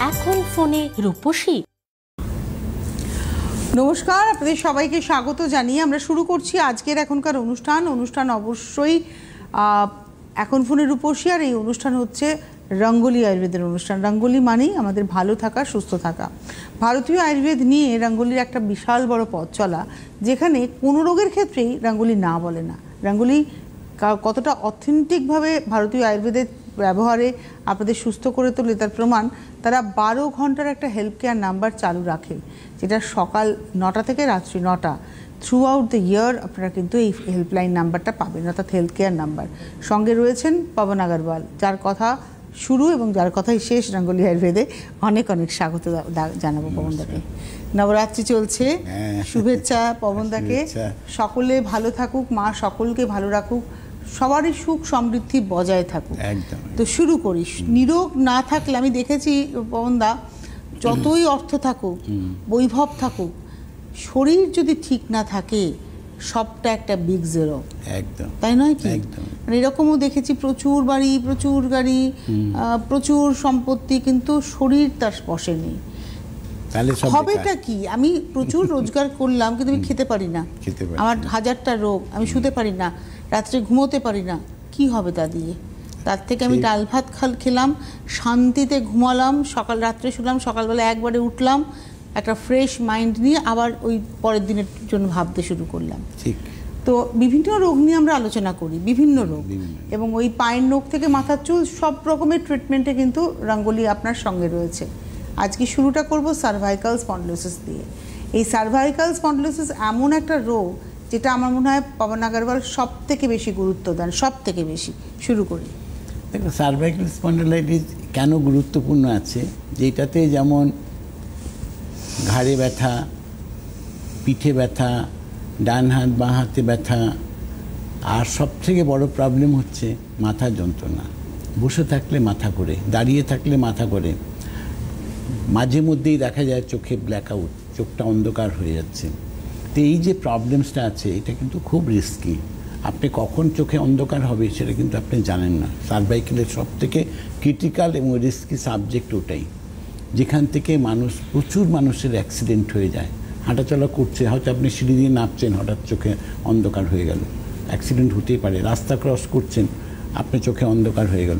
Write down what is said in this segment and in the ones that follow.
এখন ফোনে রূপসী। নমস্কার, আপনাদের সবাইকে স্বাগত জানিয়ে আমরা শুরু করছি আজকের এখনকার অনুষ্ঠান অবশ্যই এখন ফোনে রূপসী। আর এই অনুষ্ঠান হচ্ছে রঙ্গোলি আয়ুর্বেদের অনুষ্ঠান। রঙ্গোলি মানেই আমাদের ভালো থাকা, সুস্থ থাকা। ভারতীয় আয়ুর্বেদ নিয়ে রঙ্গোলির একটা বিশাল বড় পথ চলা, যেখানে কোনো রোগের ক্ষেত্রেই রঙ্গোলি না বলে না। রঙ্গোলি কতটা অথেন্টিকভাবে ভারতীয় আয়ুর্বেদের ব্যবহারে আপনাদের সুস্থ করে তোলে তার প্রমাণ তারা 12 ঘন্টার একটা হেল্প কেয়ার নাম্বার চালু রাখে, যেটা সকাল 9টা থেকে রাত্রি 9টা থ্রু আউট দ্য ইয়ার আপনারা কিন্তু এই হেল্পলাইন নাম্বারটা পাবেন, অর্থাৎ হেলথ কেয়ার নাম্বার। সঙ্গে রয়েছেন পবন আগরওয়াল, যার কথা শুরু এবং যার কথাই শেষ রঙ্গোলি আয়ুর্বেদে। অনেক অনেক স্বাগত জানাবো পবনদাকে। নবরাত্রি চলছে, শুভেচ্ছা পবনদাকে। সকলে ভালো থাকুক, মা সকলকে ভালো রাখুক, সবারই সুখ সমৃদ্ধি বজায় থাকুক। তো শুরু করি। নিরোগ না থাকলে আমি দেখেছি পবনদা, যতই অর্থ থাকুক, বৈভব থাকুক, শরীর যদি ঠিক না থাকে সবটা একটা বিগ জিরো। একদম তাই নয় কি? মানে এরকমও দেখেছি প্রচুর বাড়ি, প্রচুর গাড়ি, প্রচুর সম্পত্তি, কিন্তু শরীর তার বসেনি। হবেটা কি? আমি প্রচুর রোজগার করলাম কিন্তু আমি খেতে পারি না, আমার হাজারটা রোগ, আমি শুতে পারি না, রাত্রে ঘুমোতে পারি না, কি হবে তা দিয়ে? তার থেকে আমি ডাল ভাত খেলাম, শান্তিতে ঘুমালাম, রাত্রে শুলাম, সকালবেলা একবারে উঠলাম, একটা ফ্রেশ মাইন্ড নিয়ে আবার ওই পরের দিনের জন্য ভাবতে শুরু করলাম। ঠিক। তো বিভিন্ন রোগ নিয়ে আমরা আলোচনা করি, বিভিন্ন রোগ, এবং ওই পায়ের নখ থেকে মাথার চুল সব রকমের ট্রিটমেন্টে কিন্তু রঙ্গোলি আপনার সঙ্গে রয়েছে। আজকে শুরুটা করব সার্ভাইকাল স্পন্ডিলোসিস দিয়ে। এই সার্ভাইকাল স্পন্ডিলোসিস এমন একটা রোগ যেটা আমার মনে হয় পবন আগরওয়াল সব থেকে বেশি গুরুত্ব দেন, সব থেকে বেশি। শুরু করি। দেখো, সার্ভাইকাল স্পন্ডিলাইটিস কেন গুরুত্বপূর্ণ আছে, যেটাতে যেমন ঘাড়ে ব্যথা, পিঠে ব্যথা, ডান হাত বাঁ হাতে ব্যথা, আর সবথেকে বড় প্রবলেম হচ্ছে মাথার যন্ত্রণা। বসে থাকলে মাথা করে, দাঁড়িয়ে থাকলে মাথা করে, মাঝে মধ্যেই দেখা যায় চোখে ব্ল্যাক আউট, চোখটা অন্ধকার হয়ে যাচ্ছে। তো এই যে প্রবলেমসটা আছে, এটা কিন্তু খুব রিস্কি। আপনি কখন চোখে অন্ধকার হবে সেটা কিন্তু আপনি জানেন না। সার্ভাইকেলের সব থেকে ক্রিটিক্যাল এবং রিস্কি সাবজেক্ট ওটাই, যেখান থেকে প্রচুর মানুষের অ্যাক্সিডেন্ট হয়ে যায়। হাঁটাচলা করছে, হয়তো আপনি সিঁড়ি দিয়ে নামছেন, হঠাৎ চোখে অন্ধকার হয়ে গেল, অ্যাক্সিডেন্ট হতেই পারে। রাস্তা ক্রস করছেন, আপনার চোখে অন্ধকার হয়ে গেল,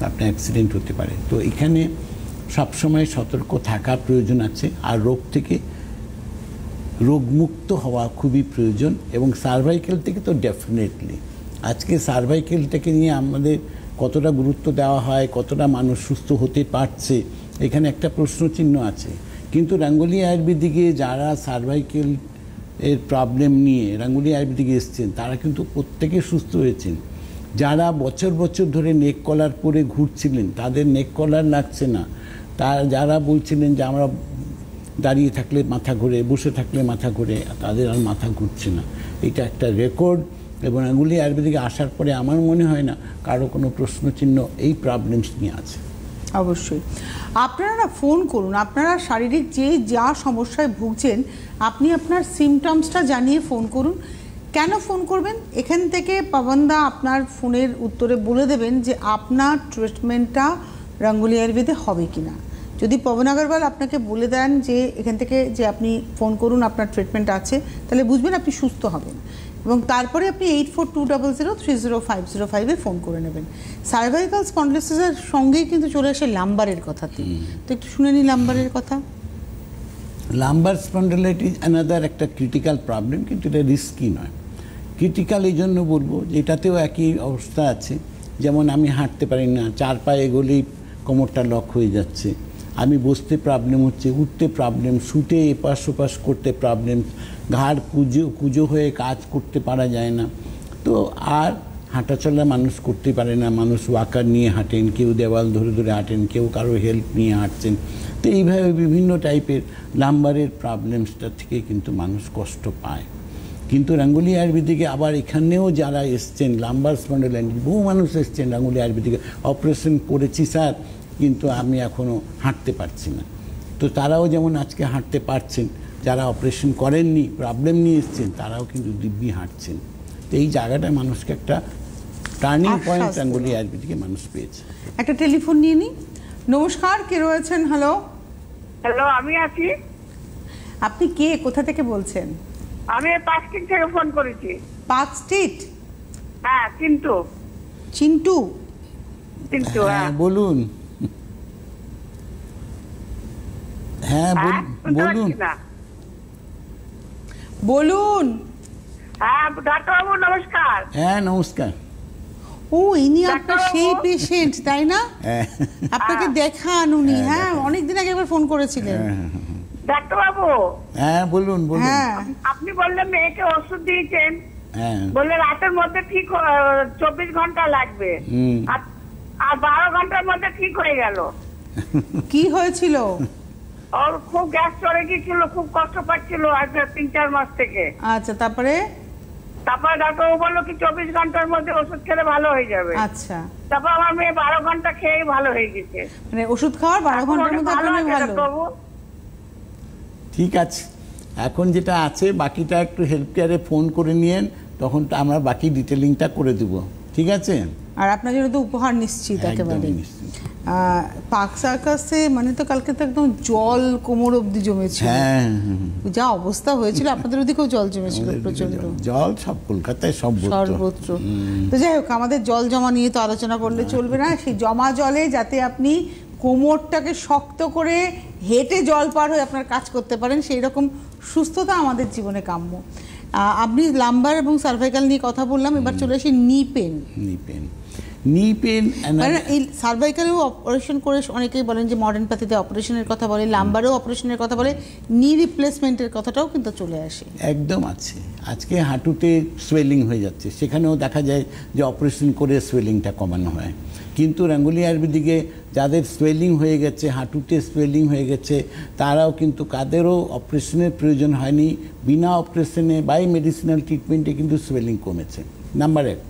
আপনার অ্যাক্সিডেন্ট হতে পারে। তো এখানে সবসময় সতর্ক থাকা প্রয়োজন আছে, আর রোগমুক্ত হওয়া খুবই প্রয়োজন। এবং সার্ভাইকেল থেকে তো ডেফিনেটলি আজকে সার্ভাইকেলটাকে নিয়ে আমাদের কতটা গুরুত্ব দেওয়া হয়, কতটা মানুষ সুস্থ হতে পারছে, এখানে একটা প্রশ্নচিহ্ন আছে। কিন্তু রঙ্গোলি আয়ুর্বেদিকে যারা সার্ভাইকেল এর প্রবলেম নিয়ে রঙ্গোলি আয়ুর্বেদিকে এসছেন, তারা কিন্তু প্রত্যেকে সুস্থ হয়েছেন। যারা বছর বছর ধরে নেক কলার পরে ঘুরছিলেন, তাদের নেক কলার লাগছে না। যারা বলছিলেন যে আমরা দাঁড়িয়ে থাকলে মাথা ঘুরে, বসে থাকলে মাথা ঘুরে, তাদের আর মাথা ঘুরছে না। এটা একটা রেকর্ড। এবং রঙ্গোলি আয়ুর্বেদিকে আসার পরে আমার মনে হয় না কারো কোনো প্রশ্নচিহ্ন এই প্রবলেমস নিয়ে আছে। অবশ্যই আপনারা ফোন করুন, আপনারা শারীরিক যা সমস্যায় ভুগছেন আপনি আপনার সিমটমসটা জানিয়ে ফোন করুন। কেন ফোন করবেন? এখান থেকে পবনদা আপনার ফোনের উত্তরে বলে দেবেন যে আপনার ট্রিটমেন্টটা রঙ্গোলি আয়ুর্বেদে হবে কি না। যদি পবন আগরওয়াল আপনাকে বলে দেন যে এখান থেকে যে আপনি ফোন করুন, আপনার ট্রিটমেন্ট আছে, তাহলে বুঝবেন আপনি সুস্থ হবেন। এবং তারপরে আপনি 8420030505-এ ফোন করে নেবেন। সার্ভাইকাল স্পন্ডিলোসিসের সঙ্গেই কিন্তু চলে আসে লাম্বারের কথাতে। তো একটু শুনে নিই লাম্বারের কথা। লাম্বার স্পন্ডিলাইটিস অ্যানাদার একটা ক্রিটিক্যাল প্রবলেম, কিন্তু এটা রিস্কি নয়। ক্রিটিক্যাল এই জন্য বলবো যে এটাতেও একই অবস্থা আছে। যেমন আমি হাঁটতে পারি না, 4 পায়ে এগোলেই কোমরটা লক হয়ে যাচ্ছে, আমি বসতে প্রবলেম হচ্ছে, উঠতে প্রবলেম, শুতে এপাশ ওপাশ করতে প্রবলেম, ঘাড় কুজো হয়ে কাজ করতে পারা যায় না। তো আর হাঁটাচলা মানুষ করতে পারে না। মানুষ ওয়াকার নিয়ে হাঁটেন, কেউ দেওয়াল ধরে ধরে হাঁটেন, কেউ কারো হেল্প নিয়ে হাঁটছেন। তো এইভাবে বিভিন্ন টাইপের লাম্বারের প্রবলেমসটা থেকে কিন্তু মানুষ কষ্ট পায়। কিন্তু রঙ্গোলি আয়ুর্বেদিকে আবার এখানেও যারা এসছেন লাম্বার স্পন্ডিলাইটিস, বহু মানুষ এসছেন রঙ্গোলি আয়ুর্বেদিকে, অপারেশন করেছি স্যার কিন্তু আমি এখনও হাঁটতে পারছি না। তো তারাও যেমন আজকে হাঁটতে পারছেন, যারা অপারেশন করেননি, প্রবলেম নিয়ে এসছেন, তারাও কিন্তু দিব্যি হাঁটছেন। তো এই জায়গাটা মানুষকে একটা টার্নিং পয়েন্ট রঙ্গোলি আয়ুর্বেদিকে মানুষ পেয়েছে। একটা টেলিফোন নিয়ে নিই। নমস্কার, কে রয়েছেন? হ্যালো। হ্যালো, আমি আছি। আপনি কে, কোথা থেকে বলছেন? আমি পাঁচকিন থেকে ফোন করেছি। Park street? হ্যাঁ, চিন্টু। চিন্টু? চিন্টু, হ্যাঁ। বলুন। হ্যাঁ, বলুন। বলুন। হ্যাঁ, ডাক্তারবাবু নমস্কার। হ্যাঁ, নমস্কার। ও, ইনি আপনার সেই পেশেন্ট, তাই না? আপনাকে দেখান উনি। হ্যাঁ, অনেকদিন আগে একবার ফোন করেছিলেন। ডাক্তারবাবু। হ্যাঁ, বলুন বলুন। আপনি বললেন মেয়েকে ওষুধ দিয়েছেন, হ্যাঁ, বললে রাতের মধ্যে ঠিক 24 ঘন্টা লাগবে, আর 12 ঘন্টার মধ্যে ঠিক হয়ে গেল। কি হয়েছিল? ওর খুব গ্যাস চড়ে গিয়েছিল, খুব কষ্ট পাচ্ছিল আজ 3-4 মাস থেকে। আচ্ছা, তারপরে ডাক্তারবাবু বললো কি 24 ঘন্টার মধ্যে ওষুধ খেলে ভালো হয়ে যাবে। আচ্ছা, তারপর আমার মেয়ে 12 ঘন্টা খেয়ে ভালো হয়ে গেছে। মানে ওষুধ খাওয়ার 12 ঘন্টার মধ্যে আপনার ভালো? ঠিক আছে। এখন যেটা আছে বাকিটা একটু হেলথ কেয়ারে ফোন করে নিয়েন, তখন আমরা বাকি ডিটেলিংটা করে দেব। ঠিক আছে? আর আপনার জন্য তো উপহার নিশ্চিত একেবারে। পার্ক সার্কাসে মানে তো কালকে তো একদম জল কোমর অবধি জমেছিল। হ্যাঁ, যা অবস্থা হয়েছিল, আপনাদের ওদিকেও জল জমেছিল প্রচন্ড। জল সব কলকাতায় সর্বত্র। তো যাই হোক, আমাদের জল জমা নিয়ে তো আলোচনা করলে চলবে না। সেই জমা জলে যাতে আপনি কোমরটাকে শক্ত করে হেঁটে জল পার হয়ে আপনার কাজ করতে পারেন, সেই রকম সুস্থতা আমাদের জীবনে কাম্য। আপনি লাম্বার এবং সার্ভাইকাল নিয়ে কথা বললাম, এবার চলে আসি নি পেন। নি পেন মানে এই সার্ভাইকালেও অপারেশন করে অনেকেই বলেন যে মডার্ন প্যাথিতে অপারেশনের কথা বলে, লাম্বারেও অপারেশনের কথা বলে, নি রিপ্লেসমেন্টের কথাটাও কিন্তু চলে আসে। একদম আছে। আজকে হাঁটুতে সোয়েলিং হয়ে যাচ্ছে, সেখানেও দেখা যায় যে অপারেশন করে সোয়েলিংটা কমানো হয়। কিন্তু রাঙ্গুলি আয়ুর্বেদিকে যাদের সোয়েলিং হয়ে গেছে, হাঁটুতে সোয়েলিং হয়ে গেছে, তারাও কিন্তু কাদেরও অপারেশনের প্রয়োজন হয়নি। বিনা অপারেশনে বাই মেডিসিনাল ট্রিটমেন্টে কিন্তু সোয়েলিং কমেছে। নাম্বার 1।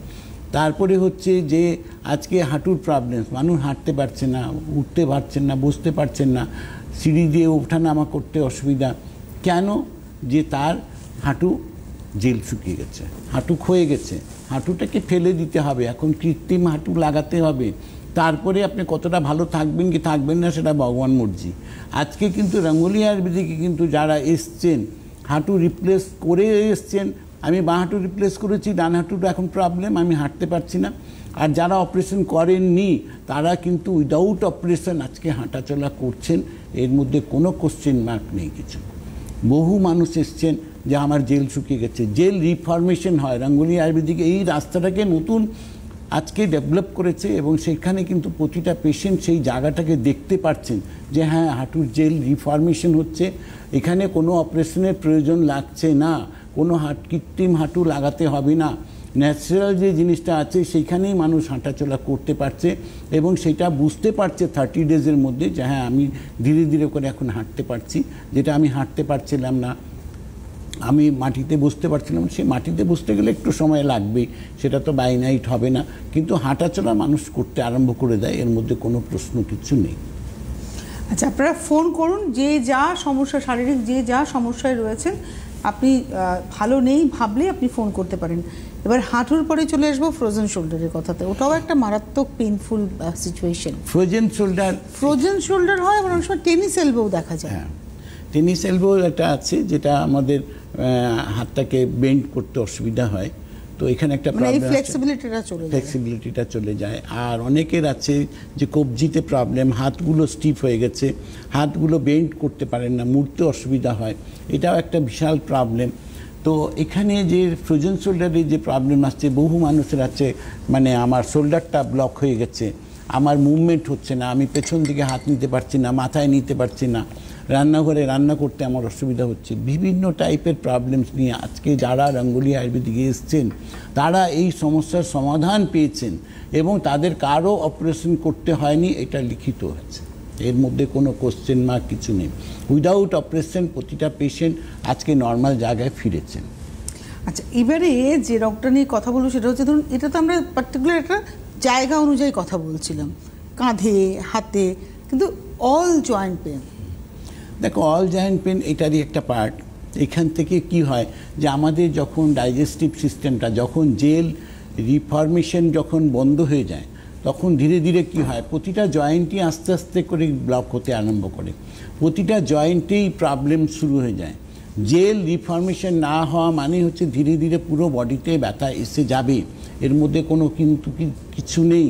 তারপরে হচ্ছে যে আজকে হাঁটুর প্রবলেম, মানুষ হাঁটতে পারছে না, উঠতে পারছেন না, বসতে পারছেন না, সিঁড়ি দিয়ে ওঠানামা করতে অসুবিধা। কেন? যে তার হাঁটু জেল শুকিয়ে গেছে, হাঁটু ক্ষয়ে গেছে, হাঁটুটাকে ফেলে দিতে হবে, এখন কৃত্রিম হাঁটু লাগাতে হবে। তারপরে আপনি কতটা ভালো থাকবেন কি থাকবেন না সেটা ভগবান মর্জি। আজকে কিন্তু রাঙ্গুলি আয়ুর্বেদিকে কিন্তু যারা এসছেন হাঁটু রিপ্লেস করে এসছেন, আমি বাঁ হাঁটু রিপ্লেস করেছি, ডান হাঁটুটা এখন প্রবলেম, আমি হাঁটতে পারছি না। আর যারা অপারেশন করেননি তারা কিন্তু উইদাউট অপারেশন আজকে হাঁটাচলা করছেন, এর মধ্যে কোনো কোশ্চেন মার্ক নেই কিছু। বহু মানুষ এসছেন যে আমার জেল শুকিয়ে গেছে, জেল রিফরমেশন হয়। রাঙ্গুলি আয়ুর্বেদিক এই রাস্তাটাকে নতুন আজকে ডেভেলপ করেছে এবং সেখানে কিন্তু প্রতিটা পেশেন্ট সেই জায়গাটাকে দেখতে পাচ্ছেন যে হ্যাঁ, হাঁটুর জেল রিফরমেশন হচ্ছে, এখানে কোনো অপারেশনের প্রয়োজন লাগছে না, কোনো কৃত্রিম হাঁটু লাগাতে হবে না, ন্যাচারাল যে জিনিসটা আছে সেইখানেই মানুষ হাঁটাচলা করতে পারছে এবং সেটা বুঝতে পারছে 30 ডেজের মধ্যে যে হ্যাঁ, আমি ধীরে ধীরে করে এখন হাঁটতে পারছি। যেটা আমি হাঁটতে পারছিলাম না, আমি মাটিতে বসতে পারছিলাম, সেই মাটিতে বসতে গেলে একটু সময় লাগবে, সেটা তো বাই নাইট হবে না, কিন্তু হাঁটাচলা মানুষ করতে আরম্ভ করে দেয়, এর মধ্যে কোনো প্রশ্ন কিছু নেই। আচ্ছা, আপনারা ফোন করুন, যে যা সমস্যা, শারীরিক যে যা সমস্যায় রয়েছেন, আপনি ভালো নেই ভাবলে আপনি ফোন করতে পারেন। এবার হাঁটুর পরে চলে আসবো ফ্রোজেন শোল্ডারের কথাতে। ওটাও একটা মারাত্মক পেইনফুল সিচুয়েশন। ফ্রোজেন শোল্ডার হয়, এবং অনেক সময় টেনিস এলবোও দেখা যায়। হ্যাঁ, টেনিস এলবো একটা আছে যেটা আমাদের হাতটাকে বেন্ড করতে অসুবিধা হয়, তো এখানে একটা ফ্লেক্সিবিলিটিটা চলে যায়। আর অনেকের আছে যে কবজিতে প্রবলেম, হাতগুলো স্টিফ হয়ে গেছে, হাতগুলো বেন্ড করতে পারেন না, মুড়তে অসুবিধা হয়, এটাও একটা বিশাল প্রবলেম। তো এখানে যে ফ্রোজেন শোল্ডারে যে প্রবলেম আসছে, বহু মানুষের আছে মানে আমার শোল্ডারটা ব্লক হয়ে গেছে, আমার মুভমেন্ট হচ্ছে না, আমি পেছন দিকে হাত নিতে পারছি না, মাথায় নিতে পারছি না, রান্নাঘরে রান্না করতে আমার অসুবিধা হচ্ছে। বিভিন্ন টাইপের প্রবলেমস নিয়ে আজকে যারা রাঙ্গুলি আয়ুর্বেদিকে এসছেন তারা এই সমস্যার সমাধান পেয়েছেন এবং তাদের কারো অপারেশন করতে হয়নি, এটা লিখিত হয়েছে, এর মধ্যে কোনো কোশ্চেন মার্ক কিছু নেই। উইদাউট অপারেশন প্রতিটা পেশেন্ট আজকে নর্মাল জায়গায় ফিরেছেন। আচ্ছা, এবারে যে রোগটা নিয়ে কথা বলবো সেটা হচ্ছে, ধরুন এটা তো আমরা পার্টিকুলার একটা জায়গা অনুযায়ী কথা বলছিলাম, কাঁধে, হাতে, কিন্তু অল জয়েন্ট পেন। দেখো, অল জয়েন্ট পেন এটারই একটা পার্ট। এখান থেকে কি হয় যে আমাদের যখন ডাইজেস্টিভ সিস্টেমটা, যখন জেল রিফরমেশন যখন বন্ধ হয়ে যায়, তখন ধীরে ধীরে কি হয়, প্রতিটা জয়েন্টই আস্তে আস্তে করে ব্লক হতে আরম্ভ করে, প্রতিটা জয়েন্টেই প্রবলেম শুরু হয়ে যায়। জেল রিফর্মেশন না হওয়া মানে হচ্ছে ধীরে ধীরে পুরো বডিতে ব্যথা এসে যাবে, এর মধ্যে কোনো কিন্তু কিছু নেই।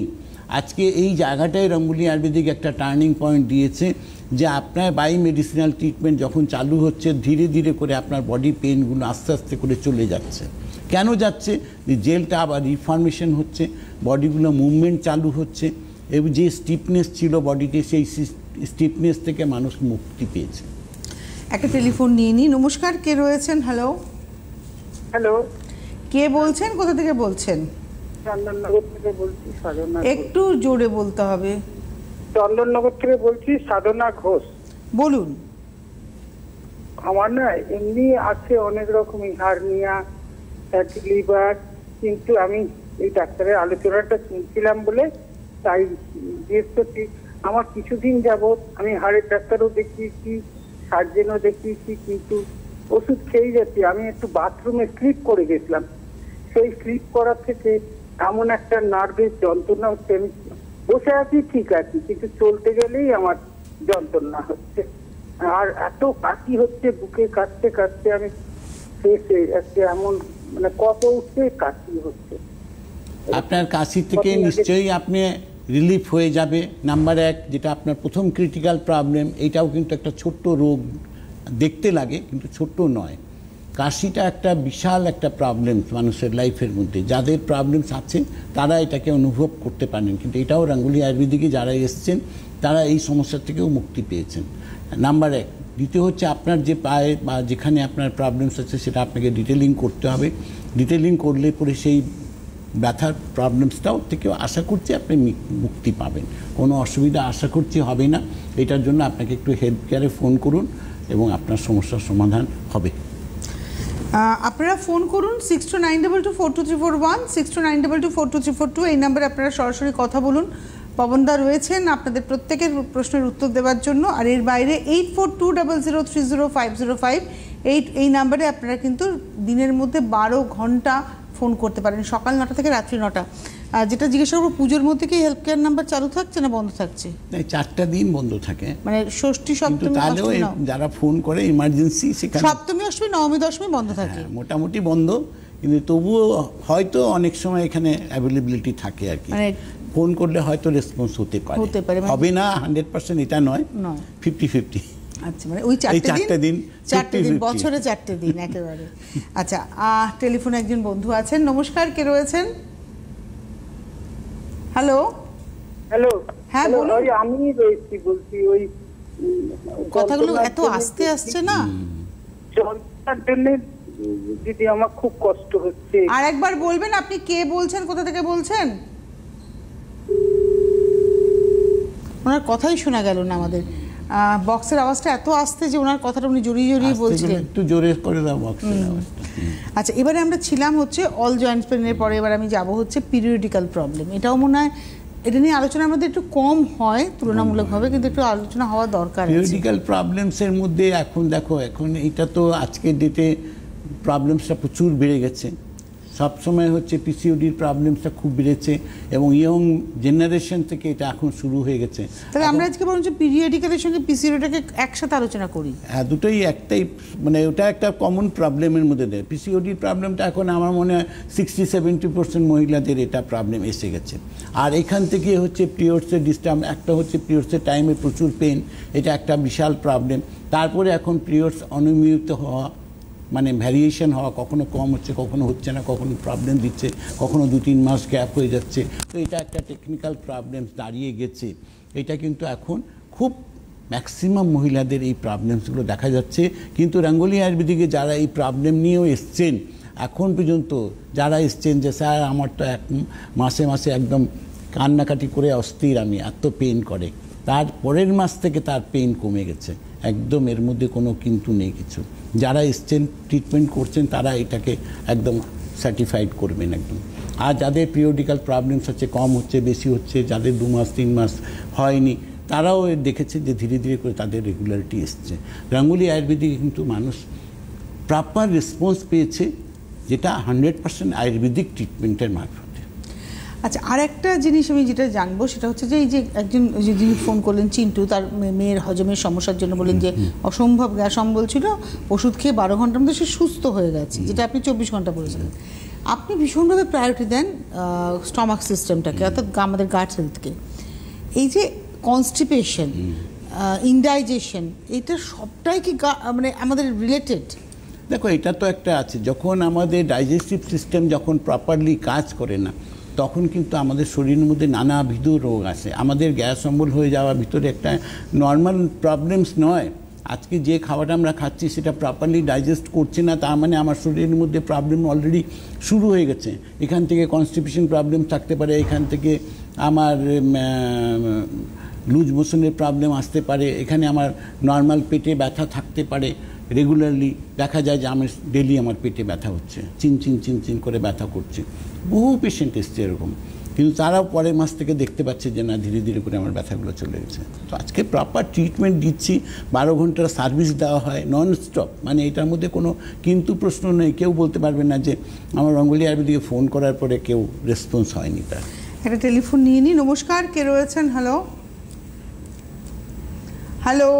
আজকে এই জায়গাটায় রঙ্গোলি আয়ুর্বেদিক একটা টার্নিং পয়েন্ট দিয়েছে যে আপনার বাই মেডিসিনাল ট্রিটমেন্ট যখন চালু হচ্ছে ধীরে ধীরে করে আপনার বডি পেনগুলো আস্তে আস্তে করে চলে যাচ্ছে। কেন যাচ্ছে? জেলটা আবার রিফর্মেশন হচ্ছে, বডিগুলো মুভমেন্ট চালু হচ্ছে, এবং যে স্টিফনেস ছিল বডিতে সেই স্টিফনেস থেকে মানুষ মুক্তি পেয়েছে। একটা টেলিফোন নিয়ে নিই। নমস্কার, কে রয়েছেন? হ্যালো হ্যালো, কে বলছেন, কোথা থেকে বলছেন? চন্দননগর থেকে বলছি, সাধনা। একটু জোরে বলতে হবে। চন্দননগর থেকে বলছি, সাধনা ঘোষ। বলুন। আমার না এমনি আছে অনেক রকমই, হার্নিয়া, ফ্যাটি লিভার, কিন্তু আমি এই ডাক্তারের আলোচনাটা শুনছিলাম বলে তাই জিজ্ঞেস করছি। আমার কিছুদিন যাবৎ আমি হাড়ের ডাক্তারও দেখিয়েছি, সার্জেনও দেখিয়েছি, কিন্তু ওষুধ খেয়ে যাচ্ছি। আমি একটু বাথরুমে স্লিপ করে গেছিলাম, সেই স্লিপ করার থেকে এমন একটা নার্ভের যন্ত্রণা হচ্ছে, আমি বসে আছি ঠিক আছে, কিন্তু চলতে গেলেই আমার যন্ত্রণা হচ্ছে, আর এত কাশি হচ্ছে, বুকে কাটতে কাটতে আমি শেষে যাচ্ছে, এমন মানে কত উঠছে কাশি হচ্ছে। আপনার কাশি থেকে নিশ্চয়ই আপনি রিলিফ হয়ে যাবে। নাম্বার 1, যেটা আপনার প্রথম ক্রিটিক্যাল প্রবলেম, এইটাও কিন্তু একটা ছোট্ট রোগ দেখতে লাগে কিন্তু ছোট্ট নয়। কাশিটা একটা বিশাল একটা প্রবলেম মানুষের লাইফের মধ্যে, যাদের প্রবলেমস আছে তারা এটাকে অনুভব করতে পারেন, কিন্তু এটাও রঙ্গোলি আয়ুর্বেদিকে যারা এসছেন তারা এই সমস্যা থেকেও মুক্তি পেয়েছেন। নাম্বার 1। দ্বিতীয় হচ্ছে আপনার যে পায়ে বা যেখানে আপনার প্রবলেমস আছে সেটা আপনাকে ডিটেলিং করতে হবে। ডিটেলিং করলে পরে সেই ব্যথার প্রবলেমসটাও থেকেও আশা করছি আপনি মুক্তি পাবেন, কোনো অসুবিধা আশা করছি হবে না। এটার জন্য আপনাকে একটু হেলথ কেয়ারে ফোন করুন এবং আপনার সমস্যার সমাধান হবে। আপনারা ফোন করুন 6292242341, 6292242342, এই নাম্বারে আপনারা সরাসরি কথা বলুন। পবনদা রয়েছেন আপনাদের প্রত্যেকের প্রশ্নের উত্তর দেওয়ার জন্য। আর এর বাইরে 8420030505 এই নাম্বারে আপনারা কিন্তু দিনের মধ্যে 12 ঘন্টা ফোন করতে পারেন, সকাল 9টা থেকে রাত্রি 9টা। যেটা জিজ্ঞাসা করবো, পুজোর মধ্যে কি হেল্প কেয়ার নাম্বার চালু থাকছে না বন্ধ থাকছে? 4টা দিন বন্ধ থাকে, মানে ষষ্ঠী, সপ্তমী, অষ্টমী, যারা ফোন করে ইমার্জেন্সি সেখানে সপ্তমী, অষ্টমী, নবমী, দশমী বন্ধ থাকে। মোটামুটি বন্ধ, কিন্তু তবুও হয়তো অনেক সময় এখানে অ্যাভেলেবিলিটি থাকে আর কি। মানে ফোন করলে হয়তো রেসপন্স হতে পারে, হবে না 100% এটা নয়, 50-50। আচ্ছা, মানে ওই 4টে দিন, বছরে 4টে দিন একেবারে। আচ্ছা, টেলিফোনে একজন বন্ধু আছেন। নমস্কার, কে রয়েছেন? হ্যালো হ্যালো, হ্যাঁ বলুন। আমি রয়েছি, বলছি ওই কথাগুলো এত আস্তে আসছে না, যন্ত্রণার জন্য দিদি আমার খুব কষ্ট হচ্ছে। আর একবার বলবেন আপনি কে বলছেন, কোথা থেকে বলছেন? ওনার কথাই শোনা গেল না আমাদের। বক্সের আওয়াজটা এত আস্তে যে ওনার কথাটা উনি জড়িয়ে জড়িয়ে বলছিলেন। একটু জোরে করে দাও বক্সের আওয়াজটা। আচ্ছা, এবারে আমরা ছিলাম হচ্ছে অল জয়েন্টস পেনের পরে, এবার আমি যাব হচ্ছে পিরিয়ডিক্যাল প্রবলেম। এটাও মনে হয় এটা নিয়ে আলোচনা আমাদের একটু কম হয় তুলনামূলকভাবে, কিন্তু একটু আলোচনা হওয়া দরকার। পিরিয়ডিক্যাল প্রবলেমসের মধ্যে এখন দেখো, এখন এটা তো আজকের ডেটে প্রবলেমসটা প্রচুর বেড়ে গেছে। সবসময় হচ্ছে পিসিওডির প্রবলেমসটা খুব বেড়েছে এবং ইয়ং জেনারেশন থেকে এটা এখন শুরু হয়ে গেছে। তাহলে আমরা আজকে বরঞ্চ পিরিয়ডিক্যালের সঙ্গে পিসিওডিটাকে একসাথে আলোচনা করি। হ্যাঁ, দুটোই একটাই, মানে ওটা একটা কমন প্রবলেমের মধ্যে দেয়। পিসিওডির প্রবলেমটা এখন আমার মনে হয় 60-70% মহিলাদের এটা প্রবলেম এসে গেছে। আর এখান থেকে হচ্ছে পিরিয়ডসের ডিস্টার্ব, একটা হচ্ছে পিরিয়ডসের টাইমে প্রচুর পেন, এটা একটা বিশাল প্রবলেম। তারপরে এখন পিরিয়ডস অনিয়মিত হওয়া, মানে ভ্যারিয়েশন হওয়া, কখনো কম হচ্ছে, কখনো হচ্ছে না, কখনো প্রবলেম দিচ্ছে, কখনো 2-3 মাস গ্যাপ হয়ে যাচ্ছে। তো এটা একটা টেকনিক্যাল প্রবলেমস দাঁড়িয়ে গেছে। এটা কিন্তু এখন খুব ম্যাক্সিমাম মহিলাদের এই প্রবলেমসগুলো দেখা যাচ্ছে। কিন্তু রঙ্গোলি আয়ুর্বেদিকে যারা এই প্রবলেম নিয়েও এসছেন, এখন পর্যন্ত যারা এসছেন যে স্যার আমার তো মাসে মাসে একদম কান্নাকাটি করে অস্থির, আমি এত পেন করে, তার পরের মাস থেকে তার পেন কমে গেছে একদম, এর মধ্যে কোনো কিন্তু নেই কিছু। যারা এসছেন ট্রিটমেন্ট করছেন তারা এটাকে একদম সার্টিফাইড করবেন একদম। আর যাদের পিরিয়ডিক্যাল প্রবলেমস হচ্ছে, কম হচ্ছে, বেশি হচ্ছে, যাদের 2 মাস 3 মাস হয়নি, তারাও দেখেছে যে ধীরে ধীরে করে তাদের রেগুলারিটি এসছে। রঙ্গোলি আয়ুর্বেদিকে কিন্তু মানুষ প্রপার রেসপন্স পেয়েছে, যেটা 100% আয়ুর্বেদিক ট্রিটমেন্টের মারফতে। আচ্ছা, আর একটা জিনিস আমি যেটা জানবো সেটা হচ্ছে যে এই যে একজন যিনি ফোন করলেন চিন্টু, তার মেয়ের হজমের সমস্যার জন্য বললেন যে অসম্ভব গ্যাস অম্বল ছিল, ওষুধ খেয়ে 12 ঘন্টার মধ্যে সে সুস্থ হয়ে গেছে, যেটা আপনি 24 ঘন্টা বলেছিলেন। আপনি ভীষণভাবে প্রায়োরিটি দেন স্টমাক সিস্টেমটাকে, অর্থাৎ আমাদের গাট হেলথকে। এই যে কনস্টিপেশন, ইনডাইজেশন, এটা সবটাই কি মানে আমাদের রিলেটেড? দেখো, এটা তো একটা আছে, যখন আমাদের ডাইজেস্টিভ সিস্টেম যখন প্রপারলি কাজ করে না, তখন কিন্তু আমাদের শরীরের মধ্যে নানাবিধ রোগ আসে। আমাদের গ্যাস অম্বল হয়ে যাওয়া ভিতরে একটা নর্মাল প্রবলেমস নয়। আজকে যে খাবারটা আমরা খাচ্ছি সেটা প্রপারলি ডাইজেস্ট করছে না, তার মানে আমার শরীরের মধ্যে প্রবলেম অলরেডি শুরু হয়ে গেছে। এখান থেকে কনস্টিপেশন প্রবলেম থাকতে পারে, এখান থেকে আমার লুজ মোশনের প্রবলেম আসতে পারে, এখানে আমার নর্মাল পেটে ব্যথা থাকতে পারে। রেগুলারলি দেখা যায় যে আমার ডেলি আমার পেটে ব্যথা হচ্ছে, চিন করে ব্যথা করছে। বহু পেশেন্ট এসছে এরকম, কিন্তু তারাও পরের মাস থেকে দেখতে পাচ্ছে যে না, ধীরে ধীরে করে আমার ব্যথাগুলো চলে গেছে। তো আজকে প্রপার ট্রিটমেন্ট দিচ্ছি, 12 ঘন্টার সার্ভিস দেওয়া হয় নন স্টপ, মানে এটার মধ্যে কোনো কিন্তু প্রশ্ন নেই। কেউ বলতে পারবে না যে আমার রঙ্গোলি আয়ুর্বেদিকে ফোন করার পরে কেউ রেসপন্স হয়নি। তার একটা টেলিফোন নিয়ে নিই। নমস্কার, কে রয়েছেন? হ্যালো হ্যালো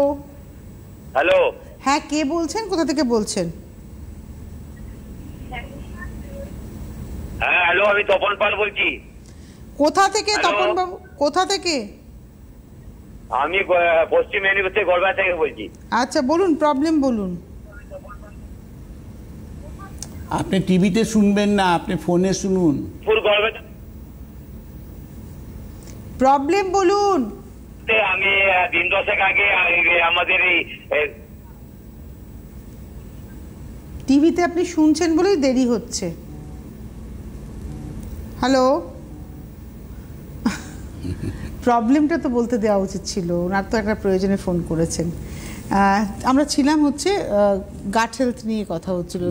হ্যালো, হ্যাঁ, কে বলছেন, কোথা থেকে বলছেন? হ্যাঁ হ্যালো, আমি তপন পাল বলছি। কোথা থেকে তপন বাবু, কোথা থেকে? আমি পশ্চিম মেদিনীপুর থেকে গড়বেতা থেকে বলছি। আচ্ছা বলুন, প্রবলেম বলুন। আপনি টিভিতে শুনবেন না, আপনি ফোনে শুনুন। প্রবলেম বলুন। আমি দিন 10 আগে আমাদের এই টিভিতে আপনি শুনছেন বলেই দেরি হচ্ছে। হ্যালো, প্রবলেমটা তো বলতে দেওয়া উচিত ছিল, ওনার তো একটা প্রয়োজনে ফোন করেছেন। আমরা ছিলাম হচ্ছে গাট হেলথ নিয়ে কথা হচ্ছিল।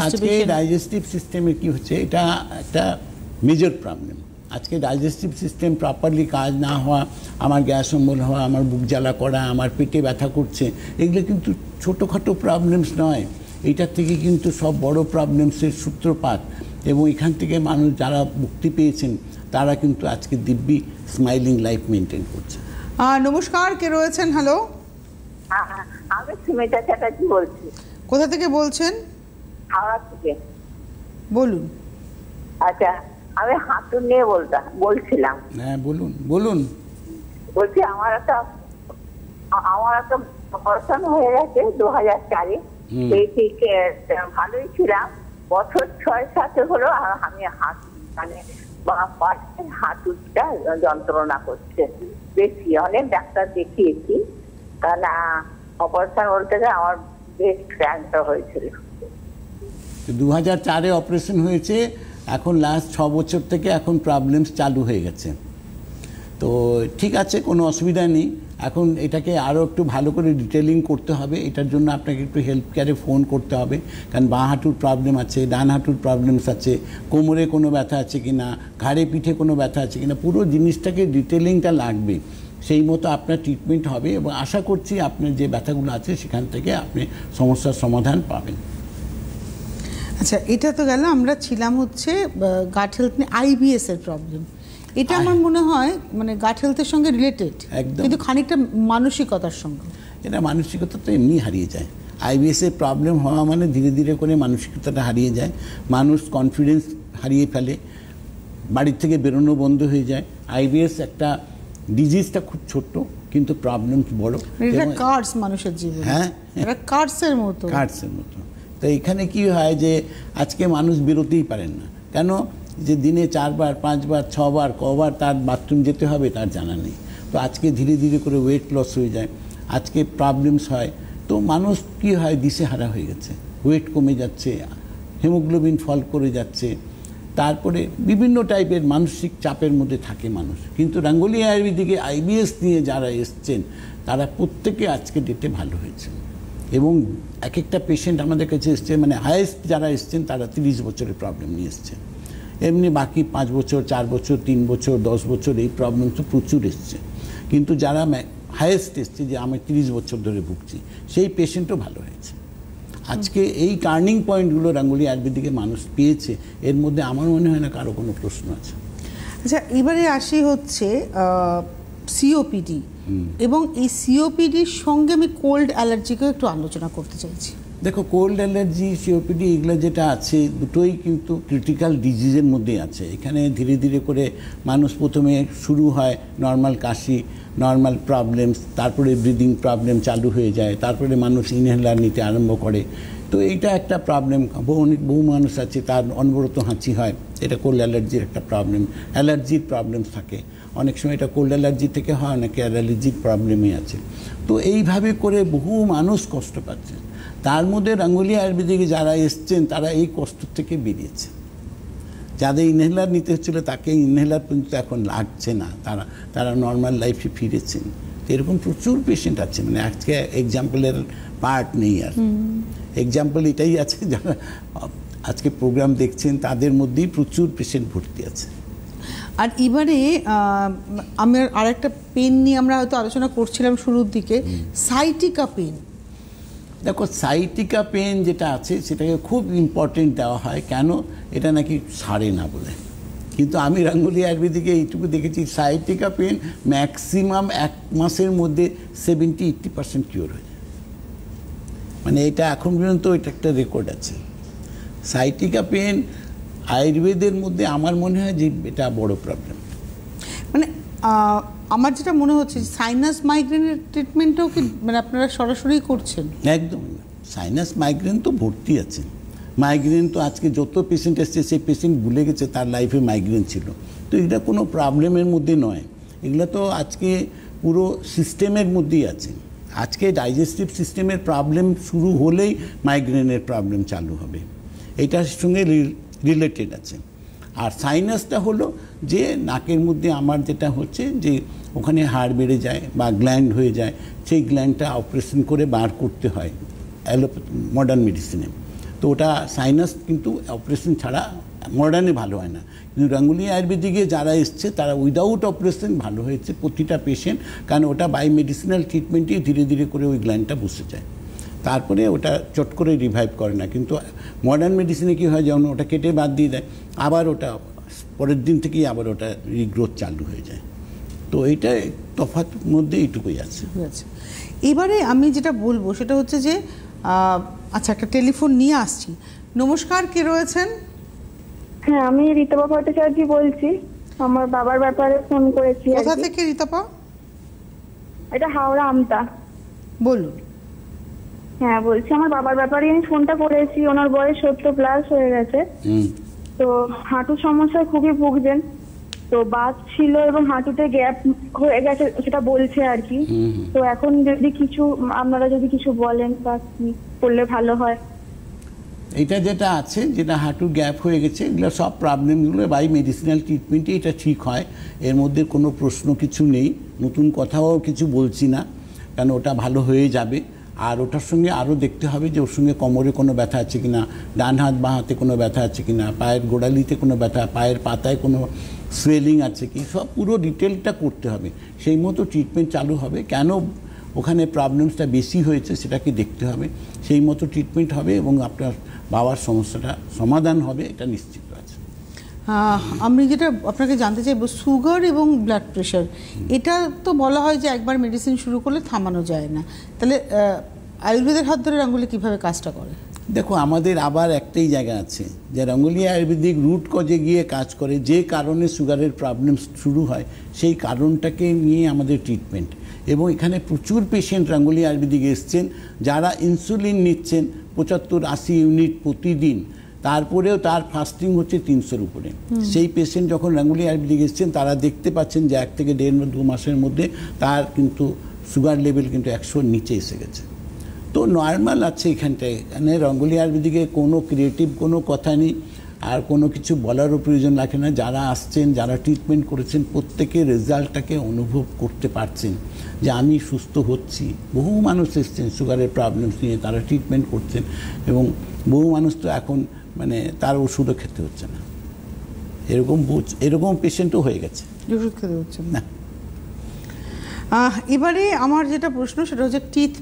আজকে ডাইজেস্টিভ সিস্টেমে কি হচ্ছে, এটা একটা মেজর প্রবলেম। আজকে ডাইজেস্টিভ সিস্টেম প্রপারলি কাজ না হওয়া, আমার গ্যাস অম্বল হওয়া, আমার বুক জ্বালা করা, আমার পেটে ব্যথা করছে, এগুলো কিন্তু ছোটোখাটো প্রবলেমস নয়। এইটার থেকে কিন্তু সব বড় প্রবলেমসের সূত্রপাত, এবং এখান থেকে মানুষ যারা মুক্তি পেয়েছেন তারা কিন্তু আজকে দিব্যি স্মাইলিং লাইফ মেনটেন করছে। নমস্কার, কে রয়েছেন? হ্যালো, আমি সুমিতা চ্যাটার্জি বলছি। কোথা থেকে বলছেন? হাওড়া থেকে। বলুন। আচ্ছা, আমি হাঁটু নিয়ে বলছিলাম। হ্যাঁ বলুন বলুন। বলছি আমার একটা অপারেশন হয়ে গেছে 2004-এ। সেই থেকে ভালোই ছিলাম, বছর 6-7 হলো আমি মানে হাঁটুটা যন্ত্রণা করছে বেশি। অনেক ডাক্তার দেখিয়েছি, কারণ অপারেশন বলতে আমার ব্রেস্ট ক্যান্সার হয়েছিল। 2004-এ অপারেশন হয়েছে, এখন লাস্ট 6 বছর থেকে এখন প্রবলেমস চালু হয়ে গেছে। তো ঠিক আছে, কোনো অসুবিধা নেই। এখন এটাকে আরও একটু ভালো করে ডিটেলিং করতে হবে। এটার জন্য আপনাকে একটু হেল্প কেয়ারে ফোন করতে হবে, কারণ বাঁ হাঁটুর প্রবলেম আছে, ডান হাঁটুর প্রবলেমস আছে, কোমরে কোনো ব্যথা আছে কি না, ঘাড়ে পিঠে কোনো ব্যথা আছে কি না, পুরো জিনিসটাকে ডিটেলিংটা লাগবে। সেই মতো আপনার ট্রিটমেন্ট হবে, এবং আশা করছি আপনার যে ব্যথাগুলো আছে সেখান থেকে আপনি সমস্যার সমাধান পাবেন। আচ্ছা, এটা তো গেল। আমরা ছিলাম হচ্ছে গাট হেলথ নিয়ে, আইবিএস এর প্রবলেম। এটা আমার মনে হয় মানে গাট হেলথের সঙ্গে রিলেটেড, কিন্তু খানিকটা মানসিকতার সঙ্গে। এটা মানসিকতা তো এমনি হারিয়ে যায়। আইবিএসের প্রবলেম হওয়া মানে ধীরে ধীরে করে মানসিকতাটা হারিয়ে যায়, মানুষ কনফিডেন্স হারিয়ে ফেলে, বাড়ির থেকে বেরোনো বন্ধ হয়ে যায়। আইবিএস একটা ডিজিজটা খুব ছোট্ট, কিন্তু প্রবলেম বড়। এটা কার্ডস মানুষের জীবনে, হ্যাঁ, এটা কার্ডসের মতো। তো এখানে কি হয় যে আজকে মানুষ বেরোতেই পারেন না। কেন? যে দিনে 4 বার 5 বার 6 বার কবার তার বাথরুম যেতে হবে তার জানা নেই। তো আজকে ধীরে ধীরে করে ওয়েট লস হয়ে যায়, আজকে প্রবলেমস হয়। তো মানুষ কি হয়, দিশেহারা হয়ে গেছে, ওয়েট কমে যাচ্ছে, হিমোগ্লোবিন ফল করে যাচ্ছে, তারপরে বিভিন্ন টাইপের মানসিক চাপের মধ্যে থাকে মানুষ। কিন্তু রঙ্গোলি আয়ুর্বেদিকে আইবিএস নিয়ে যারা এসছেন তারা প্রত্যেকে আজকে ডেটে ভালো হয়েছে, এবং এক একটা পেশেন্ট আমাদের কাছে এসছে, মানে হায়েস্ট যারা এসছেন তারা 30 বছরের প্রবলেম নিয়ে এসছেন। এমনি বাকি 5 বছর 4 বছর 3 বছর 10 বছর এই প্রবলেম তো প্রচুর এসছে, কিন্তু যারা হায়েস্ট এসছে যে আমি 30 বছর ধরে ভুগছি, সেই পেশেন্টও ভালো হয়েছে। আজকে এই টার্নিং পয়েন্টগুলো রঙ্গোলি আয়ুর্বেদিকে মানুষ পেয়েছে, এর মধ্যে আমার মনে হয় না কারো কোনো প্রশ্ন আছে। আচ্ছা, এবারে আসি হচ্ছে সিওপিডি, এবং এই সিওপিডির সঙ্গে আমি কোল্ড অ্যালার্জিকেও একটু আলোচনা করতে চাইছি। দেখো, কোল্ড অ্যালার্জি, সিওপিডি এগুলো যেটা আছে দুটোই কিন্তু ক্রিটিক্যাল ডিজিজের মধ্যে আছে। এখানে ধীরে ধীরে করে মানুষ প্রথমে শুরু হয় নর্মাল কাশি, নর্মাল প্রবলেমস, তারপরে ব্রিদিং প্রবলেম চালু হয়ে যায়, তারপরে মানুষ ইনহেলার নিতে আরম্ভ করে। তো এইটা একটা প্রবলেম। বহু মানুষ আছে তার অনবরত হাঁচি হয়, এটা কোল্ড অ্যালার্জির একটা প্রবলেম। অ্যালার্জির প্রবলেমস থাকে, অনেক সময় এটা কোল্ড অ্যালার্জি থেকে হয়, অনেকে অ্যালার্জির প্রবলেমই আছে। তো এইভাবে করে বহু মানুষ কষ্ট পাচ্ছে। তার মধ্যে রাঙ্গুলি আয়ুর্বেদিকে যারা এসছেন তারা এই কষ্ট থেকে বেরিয়েছে। যাদের ইনহেলার নিতে হচ্ছিল তাকে ইনহেলার পর্যন্ত এখন লাগছে না, তারা নর্মাল লাইফে ফিরেছেন। এরকম প্রচুর পেশেন্ট আছে, মানে আজকে এক্সাম্পলের পার্ট নেই। আর এক্সাম্পল এটাই আছে, যারা আজকে প্রোগ্রাম দেখছেন তাদের মধ্যেই প্রচুর পেশেন্ট ভর্তি আছে। আর এবারে আমার আরেকটা পেন নিয়ে আমরা হয়তো আলোচনা করছিলাম শুরুর দিকে, সাইটিকা পেন। দেখো, সাইটিকা পেন যেটা আছে সেটাকে খুব ইম্পর্টেন্ট দেওয়া হয়, কেন? এটা নাকি সারে না বলে। কিন্তু আমি রাঙ্গুলি আয়ুর্বেদিকে এইটুকু দেখেছি, সাইটিকা পেন ম্যাক্সিমাম 1 মাসের মধ্যে 70-80% কিওর হয়ে যায়। মানে এটা এখন পর্যন্ত এটা একটা রেকর্ড আছে। সাইটিকা পেন আয়ুর্বেদের মধ্যে আমার মনে হয় যে এটা বড় প্রবলেম। মানে আমার যেটা মনে হচ্ছে সাইনাস মাইগ্রেনের ট্রিটমেন্টও কি মানে আপনারা সরাসরি করছেন? একদম। সাইনাস মাইগ্রেন তো ভর্তি আছে। মাইগ্রেন তো আজকে যত পেশেন্ট এসছে সেই পেশেন্ট ভুলে গেছে তার লাইফে মাইগ্রেন ছিল। তো এটা কোনো প্রবলেমের মধ্যে নয়, এগুলো তো আজকে পুরো সিস্টেমের মধ্যেই আছে। আজকে ডাইজেস্টিভ সিস্টেমের প্রবলেম শুরু হলেই মাইগ্রেনের প্রবলেম চালু হবে, এটার সঙ্গে রিলেটেড আছে। আর সাইনাসটা হলো যে নাকের মধ্যে আমার যেটা হচ্ছে যে ওখানে হাড় বেড়ে যায় বা গ্ল্যান্ড হয়ে যায়, সেই গ্ল্যান্ডটা অপারেশন করে বার করতে হয় মডার্ন মেডিসিনে। তো ওটা সাইনাস কিন্তু অপারেশন ছাড়া মডার্নে ভালো হয় না। কিন্তু রাঙ্গুলি আয়ুর্বেদিকে যারা এসছে তারা উইদাউট অপারেশন ভালো হয়েছে প্রতিটা পেশেন্ট, কারণ ওটা বাই মেডিসিনাল ট্রিটমেন্টেই ধীরে ধীরে করে ওই গ্ল্যান্ডটা বসে যায়, তারপরে ওটা চট করে রিভাইভ করে না। কিন্তু মডার্ন মেডিসিনে কী হয়, যেমন ওটা কেটে বাদ দিয়ে দেয়, আবার ওটা পরের দিন থেকেই আবার ওটা রিগ্রোথ চালু হয়ে যায়। তো এইটা তফাৎ মধ্যে এইটুকুই আছে। এবারে আমি যেটা বলবো সেটা হচ্ছে যে আচ্ছা, একটা টেলিফোন নিয়ে আসছি। নমস্কার, কে রয়েছেন? হ্যাঁ, আমি ঋতপা ভট্টাচার্য বলছি। আমার বাবার ব্যাপারে ফোন করেছি। কোথা থেকে ঋতপা? এটা হাওড়া আমতা। বলুন। হ্যাঁ, বলছি আমার বাবার ব্যাপারে আমি ফোনটা করেছি। ওনার বয়স 70+ হয়ে গেছে। তো হাঁটুর সমস্যায় খুবই ভুগছেন। তো বাত ছিল এবং হাঁটুতে গ্যাপ হয়ে গেছে সেটা বলছে আর কি। তো এখন যদি কিছু আপনারা যদি কিছু বলেন বা কি করলে ভালো হয়। এটা যেটা আছে, যেটা হাঁটুর গ্যাপ হয়ে গেছে, এগুলো সব প্রবলেমগুলো বাই মেডিসিনাল ট্রিটমেন্টে এটা ঠিক হয়, এর মধ্যে কোনো প্রশ্ন কিছু নেই। নতুন কথাও কিছু বলছি না, কারণ ওটা ভালো হয়ে যাবে। আর ওটার সঙ্গে আরও দেখতে হবে যে ওর সঙ্গে কোমরে কোনো ব্যথা আছে কিনা, ডান হাত বাঁ হাতে কোনো ব্যথা আছে কিনা, পায়ের গোড়ালিতে কোনো ব্যথা, পায়ের পাতায় কোনো সোয়েলিং আছে কি, সব পুরো ডিটেলটা করতে হবে। সেই মতো ট্রিটমেন্ট চালু হবে। কেন ওখানে প্রবলেমসটা বেশি হয়েছে সেটাকে দেখতে হবে, সেই মতো ট্রিটমেন্ট হবে এবং আপনার বাবার সমস্যাটা সমাধান হবে, এটা নিশ্চিত আছে। আমি যেটা আপনাকে জানতে চাইবো, সুগার এবং ব্লাড প্রেশার, এটা তো বলা হয় যে একবার মেডিসিন শুরু করলে থামানো যায় না, তাহলে আয়ুর্বেদের হাত ধরে রাঙ্গুলি কীভাবে কাজটা করে? দেখো, আমাদের আবার একটাই জায়গা আছে যে রাঙ্গুলি আয়ুর্বেদিক রুট কজে গিয়ে কাজ করে। যে কারণে সুগারের প্রবলেম শুরু হয় সেই কারণটাকে নিয়ে আমাদের ট্রিটমেন্ট। এবং এখানে প্রচুর পেশেন্ট রাঙ্গুলি আয়ুর্বেদিকে এসছেন যারা ইনসুলিন নিচ্ছেন 75-80 ইউনিট প্রতিদিন, তারপরেও তার ফাস্টিং হচ্ছে 300-র উপরে। সেই পেশেন্ট যখন রাঙ্গুলি আয়ুর্বেদিকে এসছেন তারা দেখতে পাচ্ছেন যে 1 থেকে 1.5-2 মাসের মধ্যে তার কিন্তু সুগার লেভেল কিন্তু 100-র নিচে এসে গেছে। তো নর্মাল আছে এখানটায়। এখানে রাঙ্গুলি আয়ুর্বেদিকে কোনো ক্রিয়েটিভ কোনো কথা নেই, আর কোনো কিছু বলারও প্রয়োজন লাগে না। যারা আসছেন, যারা ট্রিটমেন্ট করেছেন, প্রত্যেকের রেজাল্টটাকে অনুভব করতে পারছেন যে আমি সুস্থ হচ্ছি। বহু মানুষ এসছেন সুগারের প্রবলেমস নিয়ে, তারা ট্রিটমেন্ট করছেন এবং বহু মানুষ তো এখন মানে তার ওষুধও খেতে হচ্ছে না, এরকম পেশেন্টও হয়ে গেছে, ওষুধ খেতে হচ্ছে না। এবারে আমার যেটা প্রশ্ন সেটা হচ্ছে টিথ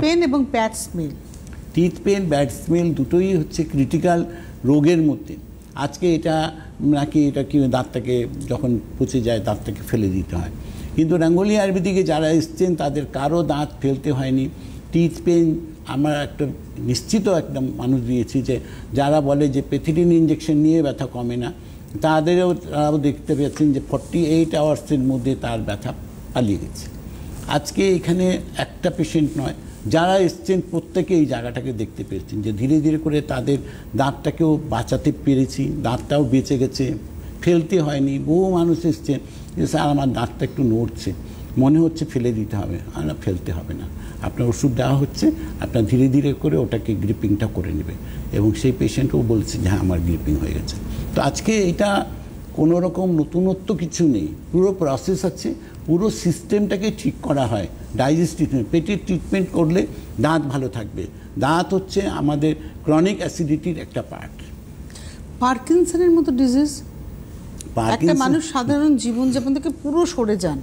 পেন এবং bad smell. Teeth pain, bad smell দুটোই হচ্ছে ক্রিটিক্যাল রোগের মধ্যে। আজকে এটা নাকি এটা কি দাঁতটাকে যখন পচে যায় দাঁতটাকে ফেলে দিতে হয়। কিন্তু রাঙ্গুলি আয়ুর্বেদিকে যারা এসছেন তাদের কারো দাঁত ফেলতে হয়নি। টিথ পেন আমার একটা নিশ্চিত একটা মানুষ দিয়েছি যে যারা বলে যে পেথিডিন ইঞ্জেকশন নিয়ে ব্যথা কমে না, তারাও দেখতে পেয়েছেন যে 48 আওয়ার্সের মধ্যে তার ব্যথা পালিয়ে গেছে। আজকে এখানে একটা পেশেন্ট নয়, যারা এসছেন প্রত্যেকে এই জায়গাটাকে দেখতে পেয়েছেন যে ধীরে ধীরে করে তাদের দাঁতটাকেও বাঁচাতে পেরেছি, দাঁতটাও বেঁচে গেছে, ফেলতে হয়নি। বহু মানুষ এসছেন যে স্যার আমার দাঁতটা একটু নড়ছে, মনে হচ্ছে ফেলে দিতে হবে, আর না ফেলতে হবে না, আপনার ওষুধ দেওয়া হচ্ছে, আপনার ধীরে ধীরে করে ওটাকে গ্রিপিংটা করে নেবে। এবং সেই পেশেন্টও বলছে যে হ্যাঁ আমার গ্রিপিং হয়ে গেছে। তো আজকে এটা কোনো রকম নতুনত্ব কিছু নেই, পুরো প্রসেস আছে, পুরো সিস্টেমটাকে ঠিক করা হয়। ডাইজেস্টিভ পেটের ট্রিটমেন্ট করলে দাঁত ভালো থাকবে। দাঁত হচ্ছে আমাদের ক্রনিক অ্যাসিডিটির একটা পার্ট। পার্কিনসনের মতো ডিজিজ, একটা মানুষ সাধারণ জীবনযাপন থেকে পুরো সরে যান।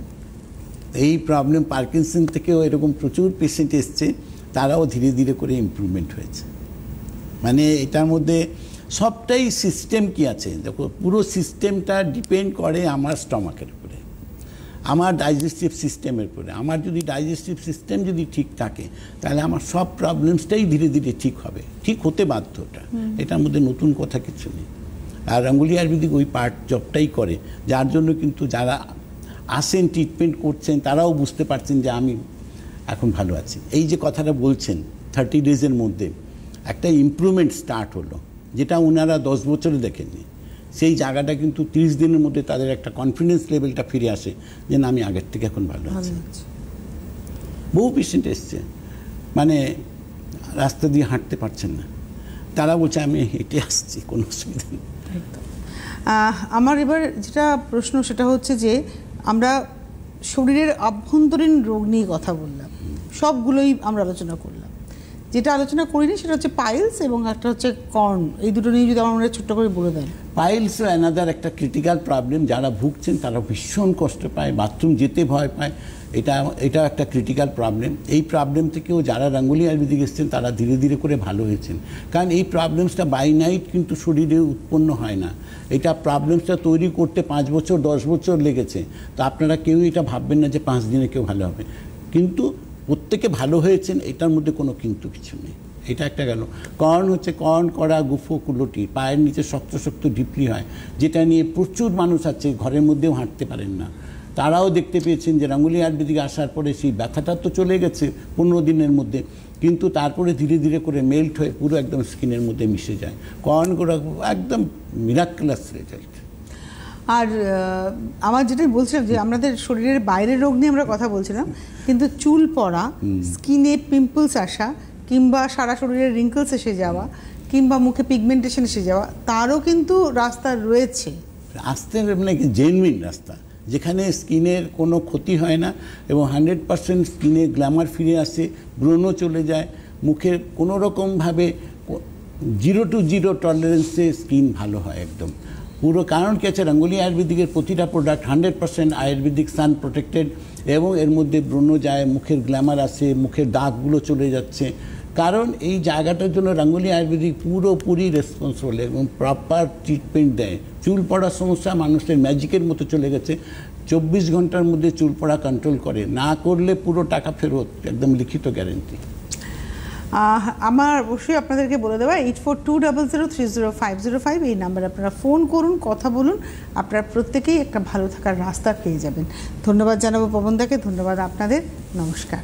এই প্রবলেম পার্কিনসন থেকেও এরকম প্রচুর পেশেন্ট এসছে, তারাও ধীরে ধীরে করে ইমপ্রুভমেন্ট হয়েছে। মানে এটার মধ্যে সবটাই সিস্টেম কি আছে দেখো, পুরো সিস্টেমটা ডিপেন্ড করে আমার স্টমাকের উপরে, আমার ডাইজেস্টিভ সিস্টেমের উপরে। আমার যদি ডাইজেস্টিভ সিস্টেম যদি ঠিক থাকে তাহলে আমার সব প্রবলেমসটাই ধীরে ধীরে ঠিক হবে, ঠিক হতে বাধ্য। এটার মধ্যে নতুন কথা কিছু নেই। আর রাঙ্গুলি আয়ুর্বেদিক ওই পার্ট জবটাই করে, যার জন্য কিন্তু যারা আসেন ট্রিটমেন্ট করছেন তারাও বুঝতে পারছেন যে আমি এখন ভালো আছি। এই যে কথাটা বলছেন 30 ডেজের মধ্যে একটা ইমপ্রুভমেন্ট স্টার্ট হলো, যেটা ওনারা 10 বছরে দেখেননি। সেই জায়গাটা কিন্তু 30 দিনের মধ্যে তাদের একটা কনফিডেন্স লেভেলটা ফিরে আসে যে না আমি আগের থেকে এখন ভালো আছি। বহু পেশেন্ট এসছে মানে রাস্তা দিয়ে হাঁটতে পারছেন না, তারা বলছে আমি হেঁটে আসছি, কোনো অসুবিধা নেই। আমার এবার যেটা প্রশ্ন সেটা হচ্ছে যে আমরা শরীরের আভ্যন্তরীণ রোগ নিয়ে কথা বললাম, সবগুলোই আমরা আলোচনা করলাম। যেটা আলোচনা করিনি সেটা হচ্ছে পাইলস এবং একটা হচ্ছে কর্ন। এই দুটো নিয়ে যদি আমার মনে ছোট্ট করে বলে দেন। পাইলস অ্যানাদার একটা ক্রিটিক্যাল প্রবলেম, যারা ভুগছেন তারা ভীষণ কষ্ট পায়, বাথরুম যেতে ভয় পায়। এটা একটা ক্রিটিক্যাল প্রবলেম। এই প্রবলেম থেকেও যারা রাঙ্গুলি আয়ুর্বেদিক এসেছেন তারা ধীরে ধীরে করে ভালো হয়েছেন। কারণ এই প্রবলেমসটা বাই নাইট কিন্তু শরীরে উৎপন্ন হয় না, এটা প্রবলেমসটা তৈরি করতে 5 বছর 10 বছর লেগেছে। তো আপনারা কেউ এটা ভাববেন না যে 5 দিনে কেউ ভালো হবে, কিন্তু প্রত্যেকে ভালো হয়েছেন, এটার মধ্যে কোনো কিন্তু কিছু নেই। এটা একটা গেল। কর্ন হচ্ছে কর্ন করা গুফো কুলোটি, পায়ের নিচে শক্ত শক্ত ডিপলি হয়, যেটা নিয়ে প্রচুর মানুষ আছে ঘরের মধ্যেও হাঁটতে পারেন না। তারাও দেখতে পেয়েছেন যে রাঙ্গুলি আয়ুর্বেদিকে আসার পরে সেই ব্যথাটা তো চলে গেছে 15 দিনের মধ্যে, কিন্তু তারপরে ধীরে ধীরে করে মেল্ট হয়ে পুরো একদম স্কিনের মধ্যে মিশে যায়। কর্ন করা একদম মিরাক্কুলাস রেজাল্ট। আর আমার যেটা বলছিলাম যে আমাদের শরীরের বাইরের রোগ নিয়ে আমরা কথা বলছিলাম, কিন্তু চুল পড়া, স্কিনে পিম্পলস আসা, কিংবা সারা শরীরের রিঙ্কলস এসে যাওয়া, কিংবা মুখে পিগমেন্টেশন এসে যাওয়া, তারও কিন্তু রাস্তা রয়েছে। আসতে মানে জেনুইন রাস্তা, যেখানে স্কিনের কোনো ক্ষতি হয় না এবং 100% স্কিনে গ্ল্যামার ফিরে আসে, ব্রণ চলে যায়, মুখের কোনো রকমভাবে 0 to 0 টলারেন্সে স্কিন ভালো হয় একদম পুরো। কারণ কি আছে, রাঙ্গুলি আয়ুর্বেদিকের প্রতিটা প্রোডাক্ট 100% আয়ুর্বেদিক সান প্রোটেক্টেড, এবং এর মধ্যে ব্রণ যায়, মুখের গ্ল্যামার আসে, মুখের দাগগুলো চলে যাচ্ছে। কারণ এই জায়গাটার জন্য রাঙ্গুলি আয়ুর্বেদিক পুরোপুরি রেসপন্সিবল এবং প্রপার ট্রিটমেন্ট দেয়। চুল পড়ার সমস্যা মানুষের ম্যাজিকের মতো চলে গেছে, 24 ঘন্টার মধ্যে চুল পড়া কন্ট্রোল করে, না করলে পুরো টাকা ফেরত, একদম লিখিত গ্যারেন্টি। আমার অবশ্যই আপনাদেরকে বলে দেওয়া 8420030505 এই নাম্বারে আপনারা ফোন করুন, কথা বলুন, আপনারা প্রত্যেকেই একটা ভালো থাকার রাস্তা পেয়ে যাবেন। ধন্যবাদ জানাবো পবনদাকে, ধন্যবাদ আপনাদের, নমস্কার।